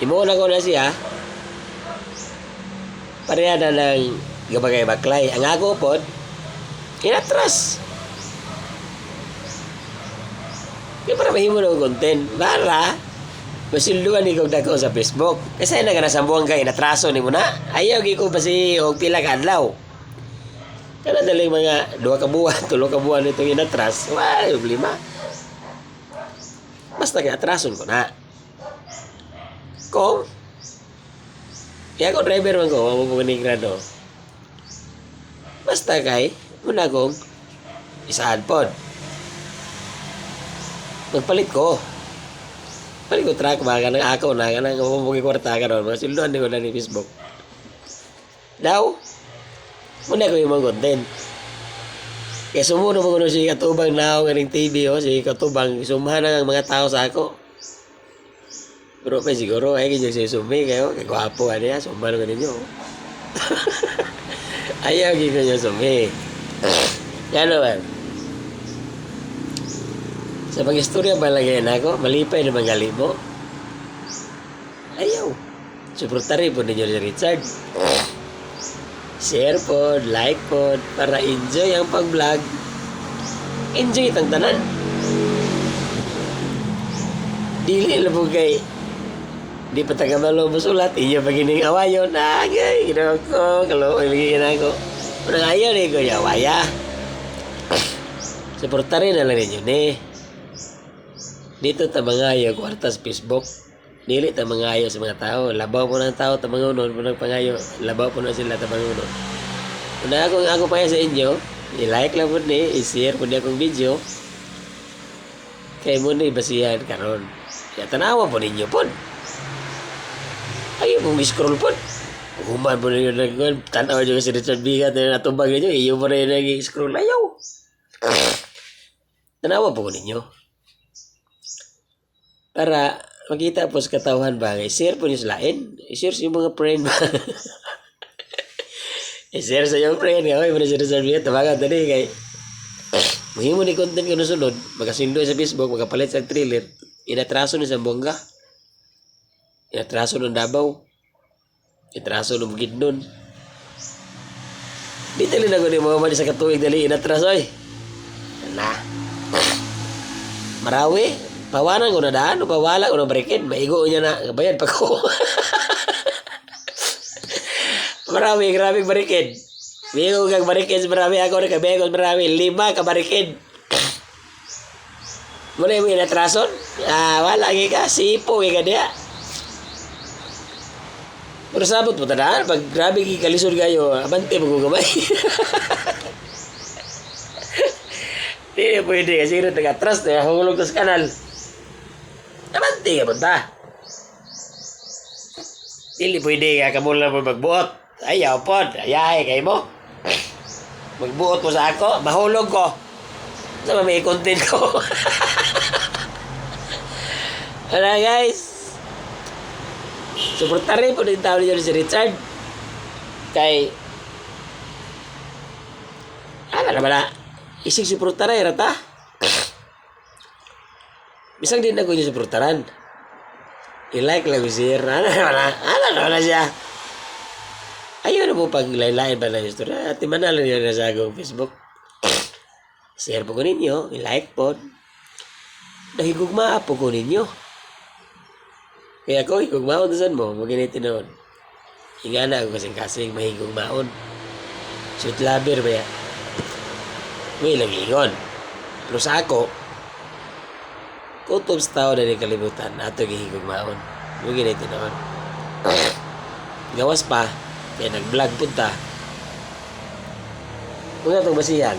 Imo na ko na siya. Pareha na ng gabagay baklay. Ang ako po, inatras. Kaya para mahimo na content. Para, masilduan ni kong dako sa Facebook. Kasi na ka nasambuang ka, inatraso ni mo na. Ayaw, ko ba si og pila ka adlaw. Kana daling mga 2 ka buwan, 3 ka buwan itong inatras. Wala, problema. Basta kaya atrason ko na. Kung kaya ko driver man ko, mapupuning grado. Basta kay, muna kong isahan pod. Magpalit ko. Palit ko track ba ka ng ako na, ka ng mapupuning kwarta ka ron. Mga sildoan din ko na ni Facebook. Daw, muna ko yung mga content. Kaya sumunod mo ko si Katubang na ako ng TV, si Katubang, sumahan ang mga tao sa ako. Pero pa siguro, ay ganyan siya sumi kayo, kay gwapo ka niya, sumbano ka ninyo. Ayaw ganyan niya sumi. Yan naman. Sa pag-istorya ba lagay na ako, malipay naman gali mo. Ayaw. Suportari po ninyo si Richard. Share po, like po, para enjoy ang pag-vlog. Enjoy itang tanan. Dili na po kay di pa taga malo musulat, inyo pa gining awayon. Agay, ginawa ko, kalooy, bigyan ako. Unang ayaw ni ko, awaya. Suportarin na lang ninyo ni. Dito ta mga ayaw, kwarta sa Facebook. Dili ta mga ayaw sa mga tao. Labaw po ng tao, tamangunon, po ng pangayo. Labaw po na sila, tamangunon. Una ako pa sa inyo, i-like lang po ni, i-share po ni akong video. Kaya mo na ibasihan karon. Kaya tanawa po ninyo po. Ayaw pong scroll po. Human po ninyo nag-gawin. Tanawa nyo si Richard Bigat na natubag ninyo. Iyo po na yun nag-scroll. Ayaw. Tanawa po ninyo. Para makita po sa katauhan ba. I-share po niyo sa lain. I-share sa yung mga friend ba. I-share sa yung friend. Kaya mo na si Richard Bigat. Tabagan tani kay muhimo ni content ko nasunod. Magkasindo sa Facebook. Magkapalit sa trailer. Inatraso ni Sambonga. Inatraso ng Davao. Inatraso ng Bukidnon. Di tali na ko ni Muhammad sa katuig dali inatraso ay. Na. Marawi. Pawanan ko na daan. Pawala ko na barikid. Maigo niya na. Kabayan pa ko. Marawi. Grabe barikid. Maigo kang barikid. Marawi ako na kabegos. Marawi. 5 ka barikid. Muna yung inatrason. Wala ka. Sipo ka niya. Pero sabot mo tadaan, pag grabe kalisod kayo, abante magugabay. Hindi pwede kasi rin taga-trust na hulog sa kanal. Abante ka punta. Hindi pwede ka kamula mo magbuot. Ayaw po, ayahay kayo mo. Magbuot mo sa ako, mahulog ko. Sama may content ko. Ano guys? Suportarin po din tao niyo si Richard. Kay ano naman na isig suportaran rata. Bisang din ako niyo suportaran. I-like lang share. Ano naman na siya. Ayaw na po pag lain-lain ba na yung story. At manalan niyo na sa akong Facebook. Share po ko ninyo. I-like po. Nahigugma po ko ninyo. Kaya ako, higong maon saan mo, maginiti noon. Hinga na ako kasing-kasing, mahigong maon. Sweet lover ba yan? May lang hingon. Pero sa ako, kutob sa tao na rin kalimutan, ato higong maon. Maginiti noon. Gawas pa, kaya nag-vlog punta. Kung itong basihan,